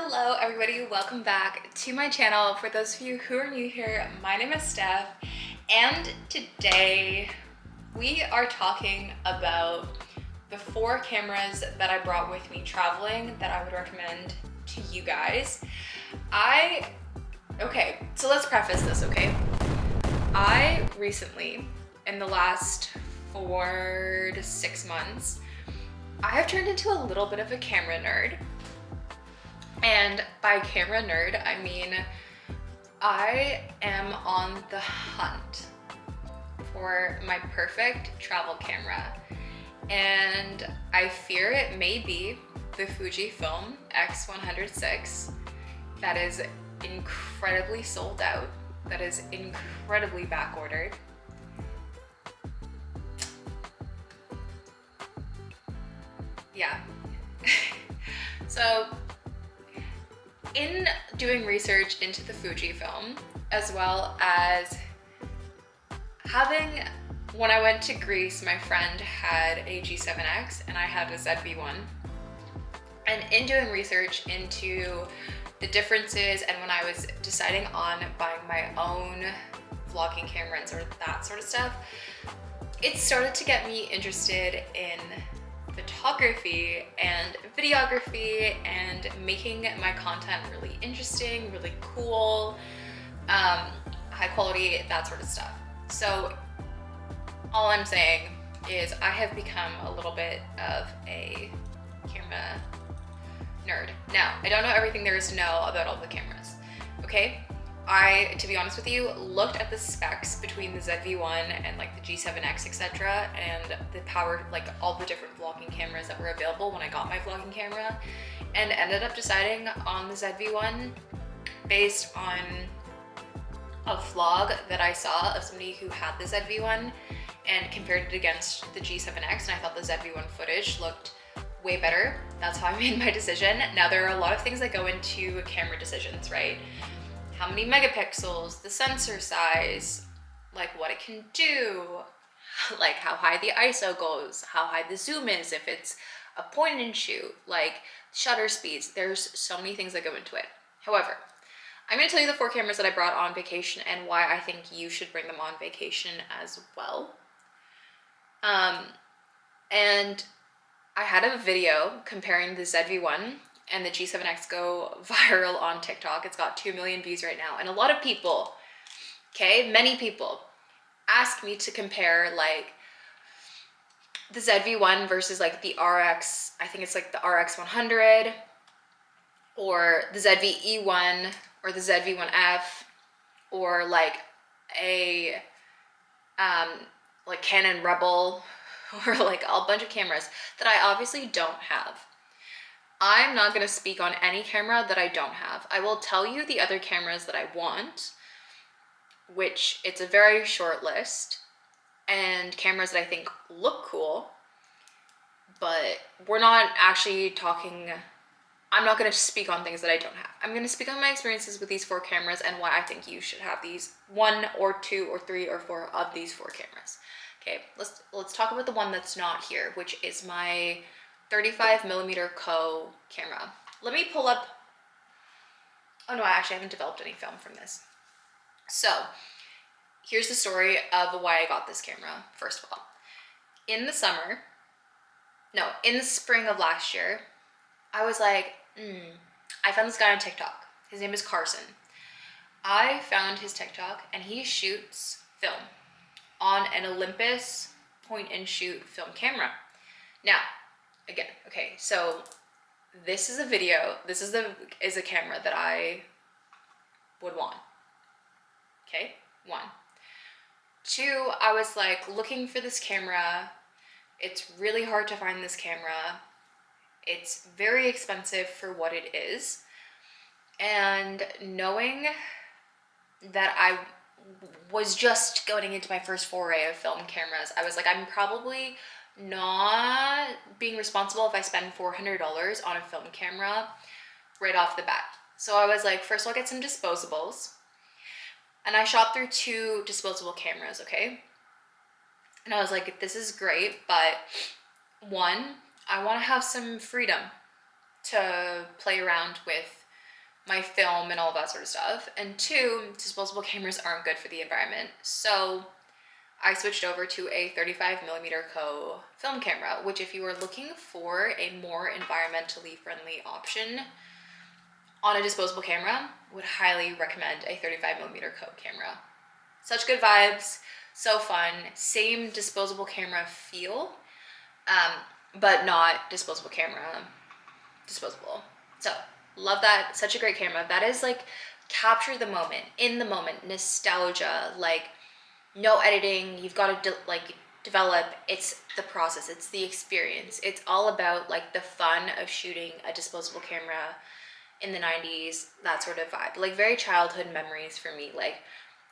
Hello everybody, welcome back to my channel. For those of you who are new here, my name is Steph, and today we are talking about the 4 cameras that I brought with me traveling that I would recommend to you guys. Okay, so let's preface this, okay? I recently, in the last 4 to 6 months, I have turned into a little bit of a camera nerd. And by camera nerd, I mean I am on the hunt for my perfect travel camera. And I fear it may be the Fujifilm X106 that is incredibly sold out, that is incredibly back ordered. Yeah. So in doing research into the Fujifilm, as well as when I went to Greece, my friend had a G7X and I had a ZV-1. And in doing research into the differences and when I was deciding on buying my own vlogging camera and sort of that sort of stuff, it started to get me interested in photography and videography and making my content really interesting, really cool, high quality, that sort of stuff. So all I'm saying is I have become a little bit of a camera nerd. Now, I don't know everything there is to know about all the cameras, okay? I, to be honest with you, looked at the specs between the ZV-1 and like the G7X, etc., and the power, like all the different vlogging cameras that were available when I got my vlogging camera, and ended up deciding on the ZV-1 based on a vlog that I saw of somebody who had the ZV-1 and compared it against the G7X, and I thought the ZV-1 footage looked way better. That's how I made my decision. Now, there are a lot of things that go into camera decisions, right? How many megapixels, the sensor size, like what it can do, like how high the ISO goes, how high the zoom is, if it's a point and shoot, like shutter speeds. There's so many things that go into it. However, I'm gonna tell you the 4 cameras that I brought on vacation and why I think you should bring them on vacation as well. And I had a video comparing the ZV-1 and the G7X go viral on TikTok. It's got 2 million views right now. And a lot of people, okay, many people ask me to compare like the ZV-1 versus like the RX, I think it's like the RX 100 or the ZV-E1 or the ZV-1F or like a like Canon Rebel or like a bunch of cameras that I obviously don't have. I'm not going to speak on any camera that I don't have. I will tell you the other cameras that I want, which it's a very short list, and cameras that I think look cool, but we're not actually talking, I'm not going to speak on things that I don't have. I'm going to speak on my experiences with these 4 cameras and why I think you should have these 1 or 2 or 3 or 4 of these 4 cameras. Okay, let's talk about the one that's not here, which is my 35mm Co camera. Let me pull up, oh no, I actually haven't developed any film from this. So here's the story of why I got this camera, first of all. In the spring of last year, I was like, I found this guy on TikTok. His name is Carson. I found his TikTok and he shoots film on an Olympus point and shoot film camera. Now, again, okay, so this is a video, this is a camera that I would want. Okay, 1. 2, I was like looking for this camera. It's really hard to find this camera. It's very expensive for what it is. And knowing that I was just going into my first foray of film cameras, I was like, I'm probably not being responsible if I spend $400 on a film camera right off the bat. So I was like, first I'll get some disposables. And I shot through 2 disposable cameras, okay? And I was like, this is great, but 1, I want to have some freedom to play around with my film and all that sort of stuff. And two, disposable cameras aren't good for the environment. So I switched over to a 35mm Co film camera, which if you are looking for a more environmentally friendly option on a disposable camera, would highly recommend a 35mm Co camera. Such good vibes, so fun, same disposable camera feel, but not disposable camera disposable. So love that, such a great camera. That is like capture the moment, in the moment, nostalgia, like no editing, you've got to develop, it's the process, it's the experience. It's all about like the fun of shooting a disposable camera in the 90s, that sort of vibe. Like very childhood memories for me, like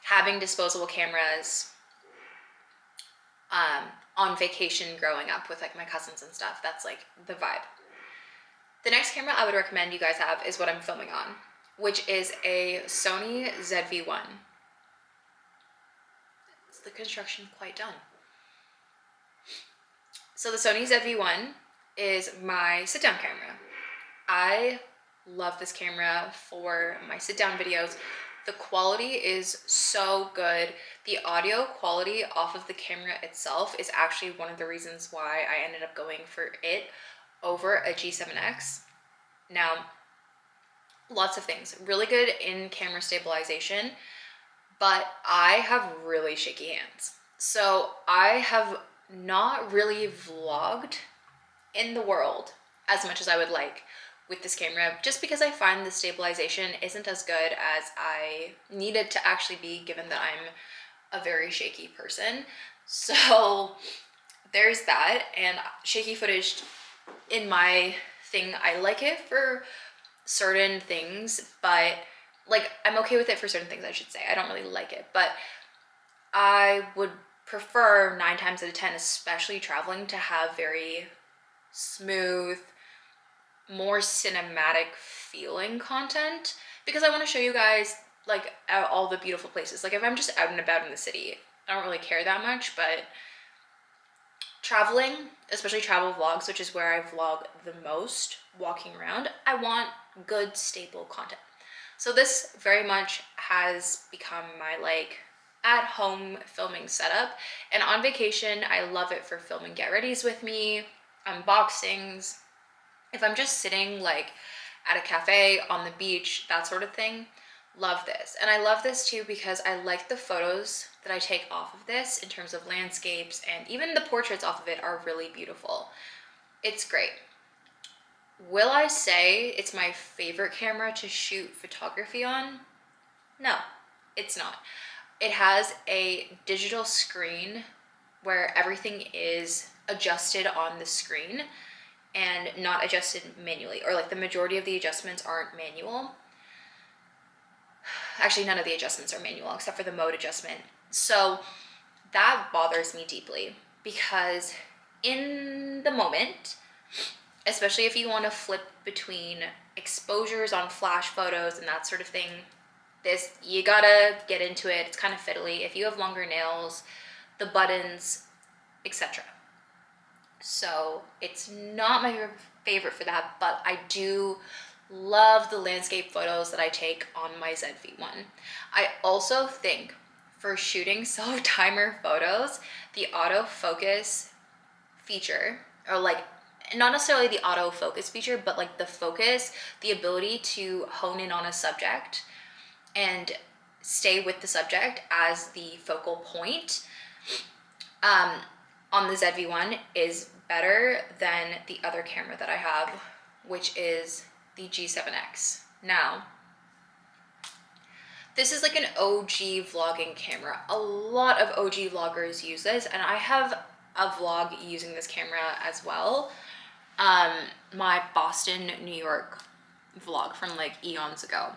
having disposable cameras on vacation growing up with like my cousins and stuff. That's like the vibe. The next camera I would recommend you guys have is what I'm filming on, which is a Sony ZV-1. Is the construction quite done? So the Sony ZV-1 is my sit-down camera. I love this camera for my sit-down videos. The quality is so good. The audio quality off of the camera itself is actually one of the reasons why I ended up going for it over a G7X. Now, lots of things. Really good in camera stabilization, but I have really shaky hands. So I have not really vlogged in the world as much as I would like with this camera, just because I find the stabilization isn't as good as I need it to actually be, given that I'm a very shaky person. So there's that. And shaky footage in my thing, I like it for certain things, but like I'm okay with it for certain things, I should say. I don't really like it, but I would prefer 9 times out of 10, especially traveling, to have very smooth, more cinematic feeling content, because I want to show you guys like all the beautiful places. Like if I'm just out and about in the city, I don't really care that much, but traveling, especially travel vlogs, which is where I vlog the most, walking around, I want good stable content. So this very much has become my like at home filming setup, and on vacation I love it for filming get readies with me, unboxings. If I'm just sitting like at a cafe, on the beach, that sort of thing, love this. And I love this too because I like the photos that I take off of this in terms of landscapes, and even the portraits off of it are really beautiful. It's great. Will I say it's my favorite camera to shoot photography on? No, it's not. It has a digital screen where everything is adjusted on the screen and not adjusted manually, or like the majority of the adjustments aren't manual. Actually, none of the adjustments are manual except for the mode adjustment. So that bothers me deeply, because in the moment, especially if you want to flip between exposures on flash photos and that sort of thing, this, you gotta get into it. It's kind of fiddly. If you have longer nails, the buttons, etc. So it's not my favorite for that, but I do love the landscape photos that I take on my ZV-1. I also think for shooting self-timer photos, the autofocus feature, or like not necessarily the autofocus feature, but like the focus, the ability to hone in on a subject and stay with the subject as the focal point, on the ZV-1 is better than the other camera that I have, which is the G7X. Now, this is like an OG vlogging camera. A lot of OG vloggers use this, and I have a vlog using this camera as well. My Boston, New York vlog from like eons ago.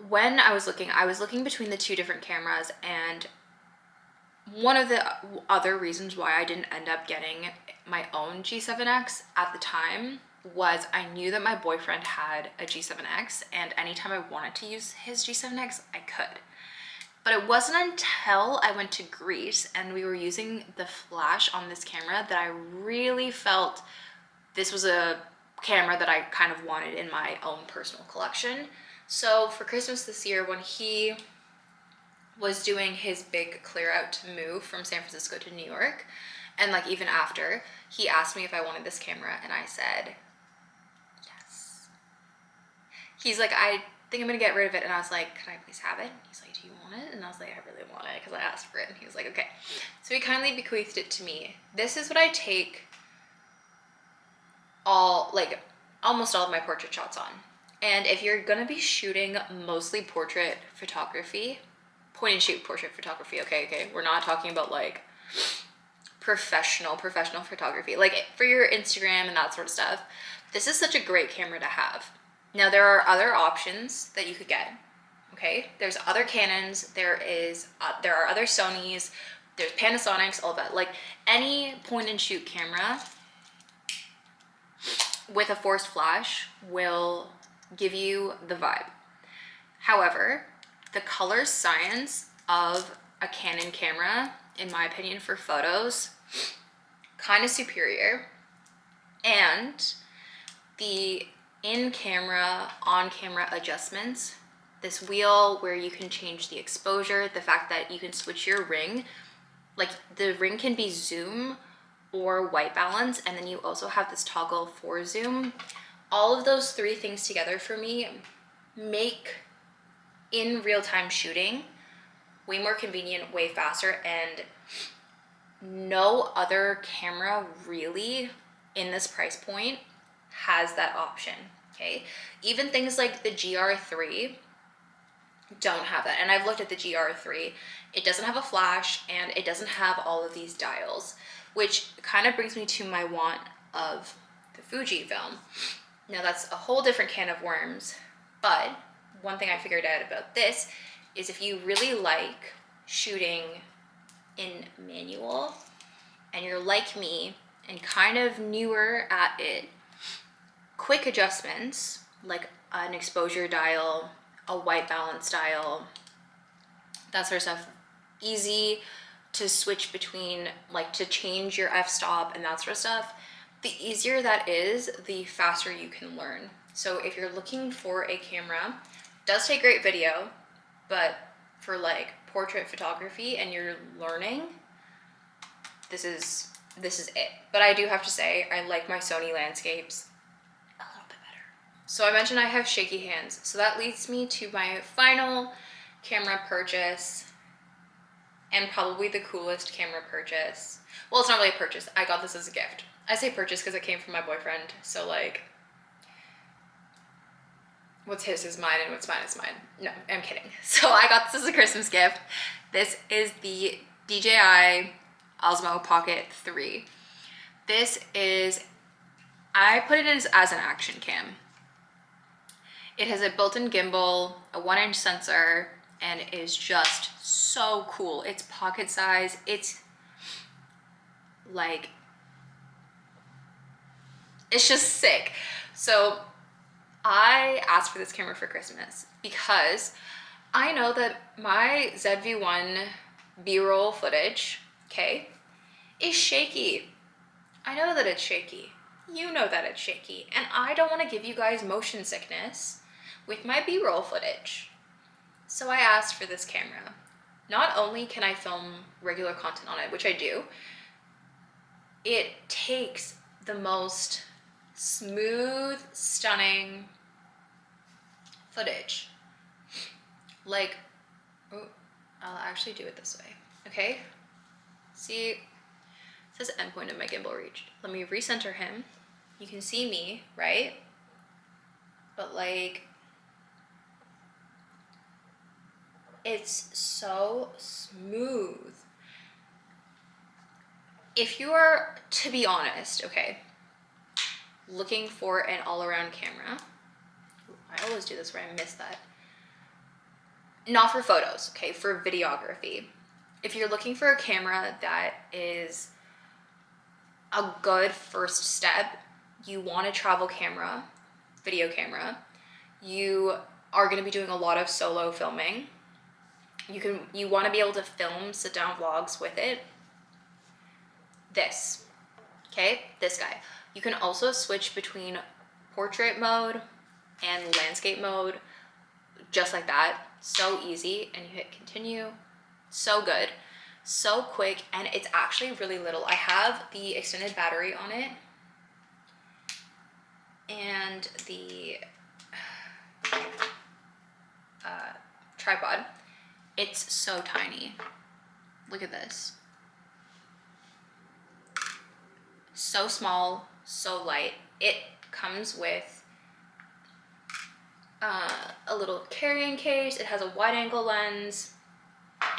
When I was looking between the two different cameras, and one of the other reasons why I didn't end up getting my own G7X at the time was I knew that my boyfriend had a G7X, and anytime I wanted to use his G7X, I could. But it wasn't until I went to Greece and we were using the flash on this camera that I really felt this was a camera that I kind of wanted in my own personal collection. So for Christmas this year, when he was doing his big clear out to move from San Francisco to New York, and like even after, he asked me if I wanted this camera, and I said yes. He's like, I think I'm gonna get rid of it, and I was like, can I please have it? He's like, do you want it? And I was like, I really want it, because I asked for it. And he was like, okay. So he kindly bequeathed it to me. This is what I take almost all of my portrait shots on. And if you're gonna be shooting mostly portrait photography, point and shoot portrait photography, okay, we're not talking about like professional photography, like for your Instagram and that sort of stuff, this is such a great camera to have. Now there are other options that you could get, okay? There's other Canons, there are other Sonys, there's Panasonics, all that. Like any point and shoot camera with a forced flash will give you the vibe. However, the color science of a Canon camera, in my opinion, for photos, kind of superior. And the in-camera, on-camera adjustments, this wheel where you can change the exposure, the fact that you can switch your ring, like the ring can be zoom or white balance, and then you also have this toggle for zoom. All of those three things together for me make in real-time shooting way more convenient, way faster, and no other camera really in this price point has that option, okay? Even things like the GR3 don't have that, and I've looked at the GR3. It doesn't have a flash, and it doesn't have all of these dials, which kind of brings me to my want of the Fujifilm. Now that's a whole different can of worms, but one thing I figured out about this is if you really like shooting in manual and you're like me and kind of newer at it, quick adjustments like an exposure dial, a white balance dial, that sort of stuff, easy to switch between, like to change your f-stop and that sort of stuff, the easier that is, the faster you can learn. So if you're looking for a camera, it does take great video, but for like portrait photography and you're learning, this is it. But I do have to say, I like my Sony landscapes a little bit better. So I mentioned I have shaky hands, so that leads me to my final camera purchase, and probably the coolest camera purchase. Well, it's not really a purchase. I got this as a gift. I say purchase because it came from my boyfriend. So like, what's his is mine and what's mine is mine. No, I'm kidding. So I got this as a Christmas gift. This is the DJI Osmo Pocket 3. This is, I put it as an action cam. It has a built-in gimbal, a 1-inch sensor, and it is just so cool. It's pocket size. It's like, it's just sick. So I asked for this camera for Christmas because I know that my ZV-1 B-roll footage, okay, is shaky. I know that it's shaky. You know that it's shaky. And I don't want to give you guys motion sickness with my B-roll footage. So I asked for this camera. Not only can I film regular content on it, which I do, it takes the most smooth, stunning footage. Like, oh, I'll actually do it this way, okay? See, it says endpoint of my gimbal reached. Let me recenter him. You can see me, right? But like, it's so smooth. If you are, to be honest, okay, looking for an all-around camera, I always do this where I miss that. Not for photos, okay, for videography. If you're looking for a camera that is a good first step, you want a travel camera, video camera, you are gonna be doing a lot of solo filming, you wanna be able to film sit-down vlogs with it, this, okay, this guy. You can also switch between portrait mode and landscape mode just like that. So easy, and you hit continue. So good, so quick, and it's actually really little. I have the extended battery on it and the tripod. It's so tiny. Look at this. So small, so light. It comes with a little carrying case. It has a wide angle lens.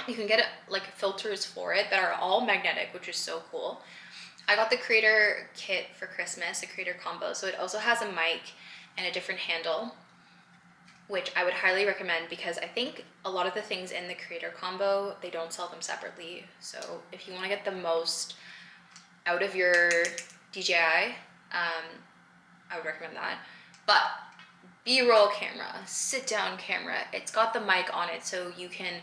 You can get like filters for it that are all magnetic, which is so cool. I got the creator kit for Christmas, the creator combo. So it also has a mic and a different handle, which I would highly recommend because I think a lot of the things in the creator combo, they don't sell them separately. So if you want to get the most out of your DJI, I would recommend that. But B-roll camera, sit down camera, it's got the mic on it so you can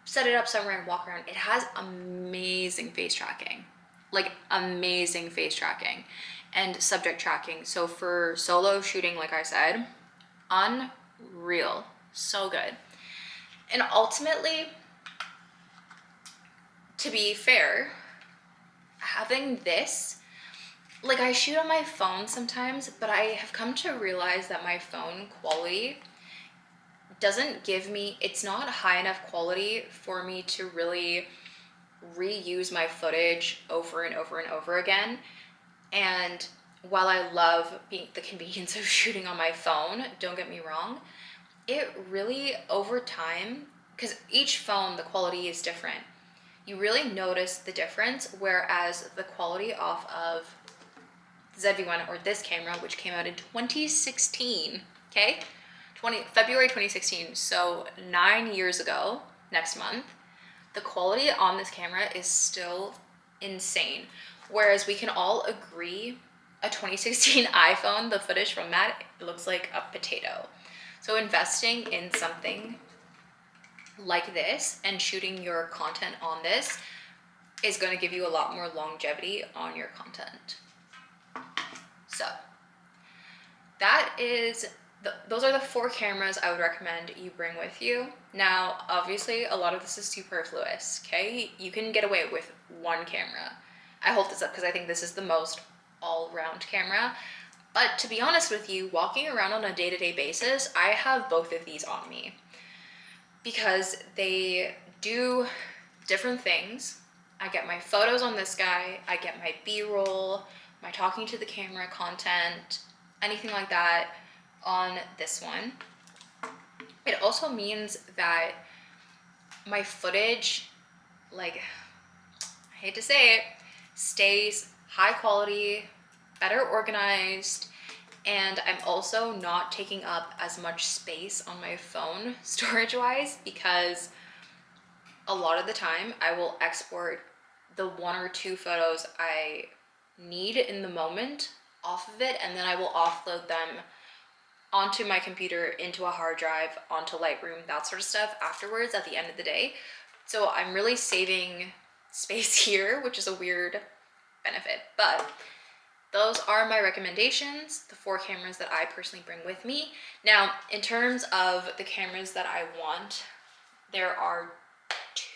set it up somewhere and walk around. It has amazing face tracking, like amazing face tracking and subject tracking. So for solo shooting, like I said, unreal, so good. And ultimately, to be fair, having this, like I shoot on my phone sometimes, but I have come to realize that my phone quality doesn't give me, it's not high enough quality for me to really reuse my footage over and over and over again. And while I love the convenience of shooting on my phone, don't get me wrong, it really over time, because each phone, the quality is different, you really notice the difference, whereas the quality off of ZV-1 or this camera, which came out in 2016, okay? February 2016, so 9 years ago, next month, the quality on this camera is still insane. Whereas we can all agree a 2016 iPhone, the footage from that, it looks like a potato. So investing in something like this and shooting your content on this is going to give you a lot more longevity on your content. So that is those are the 4 cameras I would recommend you bring with you. Now, obviously, a lot of this is superfluous, okay? You can get away with 1 camera. I hold this up because I think this is the most all-round camera. But to be honest with you, walking around on a day-to-day basis, I have both of these on me because they do different things. I get my photos on this guy, I get my B-roll, my talking to the camera content, anything like that on this one. It also means that my footage, like, I hate to say it, stays high quality, better organized, and I'm also not taking up as much space on my phone storage wise, because a lot of the time I will export the 1 or 2 photos I need in the moment off of it, and then I will offload them onto my computer, into a hard drive, onto Lightroom, that sort of stuff afterwards at the end of the day. So I'm really saving space here, which is a weird benefit. But those are my recommendations, the 4 cameras that I personally bring with me. Now, in terms of the cameras that I want, there are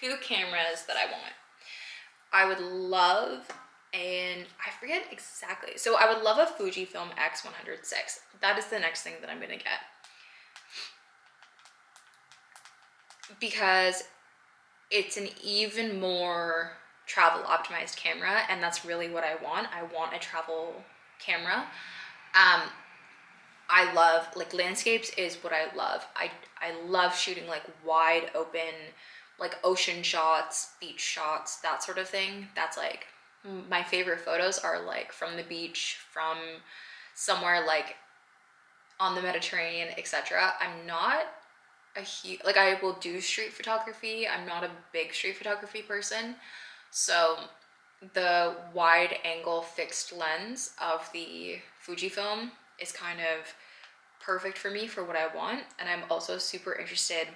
2 cameras that I want. I would love, and I forget exactly, so I would love a Fujifilm X100VI. That is the next thing that I'm gonna get, because it's an even more travel optimized camera, and that's really what I want. I want a travel camera. I love, like, landscapes is what I love. I love shooting like wide open, like ocean shots, beach shots, that sort of thing. That's like my favorite photos are like from the beach, from somewhere like on the Mediterranean, etc. I'm not a huge, like, I will do street photography. I'm not a big street photography person. So the wide angle fixed lens of the Fujifilm is kind of perfect for me for what I want. And I'm also super interested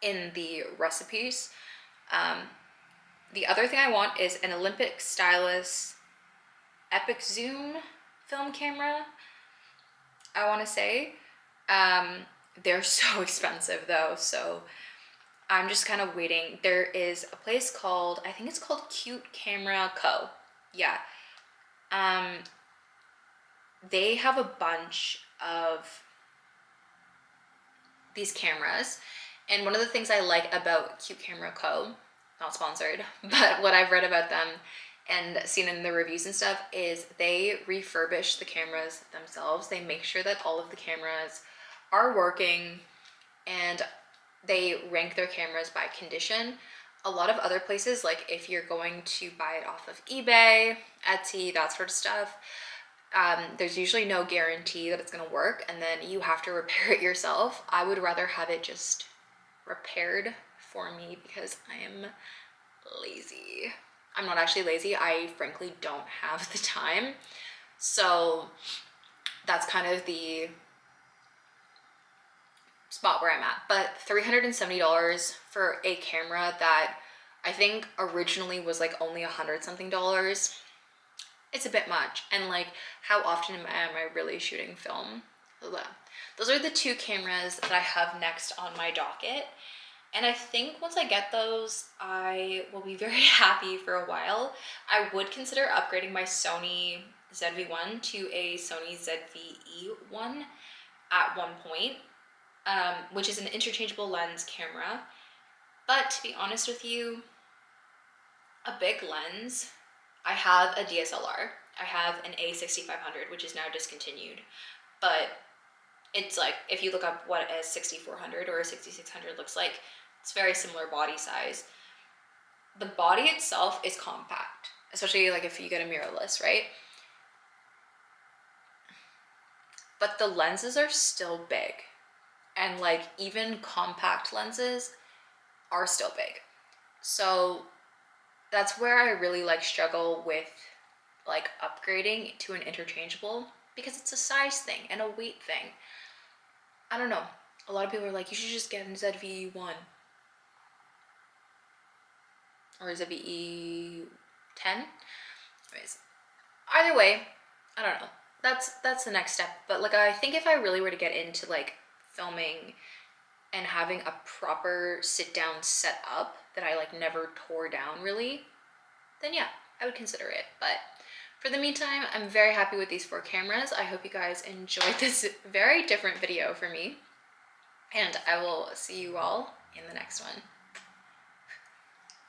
in the recipes. The other thing I want is an Olympic stylus epic zoom film camera. I want to say. They're so expensive though, so I'm just kind of waiting. There is a place called, I think it's called Cute Camera Co. Yeah. They have a bunch of these cameras, and one of the things I like about Cute Camera Co., not sponsored, but what I've read about them and seen in the reviews and stuff is they refurbish the cameras themselves. They make sure that all of the cameras are working, and they rank their cameras by condition. A lot of other places, like if you're going to buy it off of eBay, Etsy, that sort of stuff, there's usually no guarantee that it's gonna work, and then you have to repair it yourself. I would rather have it just repaired for me because I am lazy. I'm not actually lazy, I frankly don't have the time. So that's kind of the spot where I'm at. But $370 for a camera that I think originally was like only $100 something, it's a bit much. And like, how often am I really shooting film? Those are the two cameras that I have next on my docket. And I think once I get those, I will be very happy for a while. I would consider upgrading my Sony ZV-1 to a Sony ZV-1 at one point, which is an interchangeable lens camera. But to be honest with you, a big lens, I have a DSLR. I have an A6500, which is now discontinued. But it's like, if you look up what a 6400 or a 6600 looks like, it's very similar body size. The body itself is compact, especially like if you get a mirrorless, right? But the lenses are still big. And like even compact lenses are still big. So that's where I really like struggle with like upgrading to an interchangeable, because it's a size thing and a weight thing. I don't know. A lot of people are like, you should just get a ZV-1 or ZV-10. Anyways, either way, I don't know. That's the next step. But like, I think if I really were to get into like filming and having a proper sit down setup that I like never tore down really, then yeah, I would consider it. But for the meantime, I'm very happy with these 4 cameras. I hope you guys enjoyed this very different video for me, and I will see you all in the next one.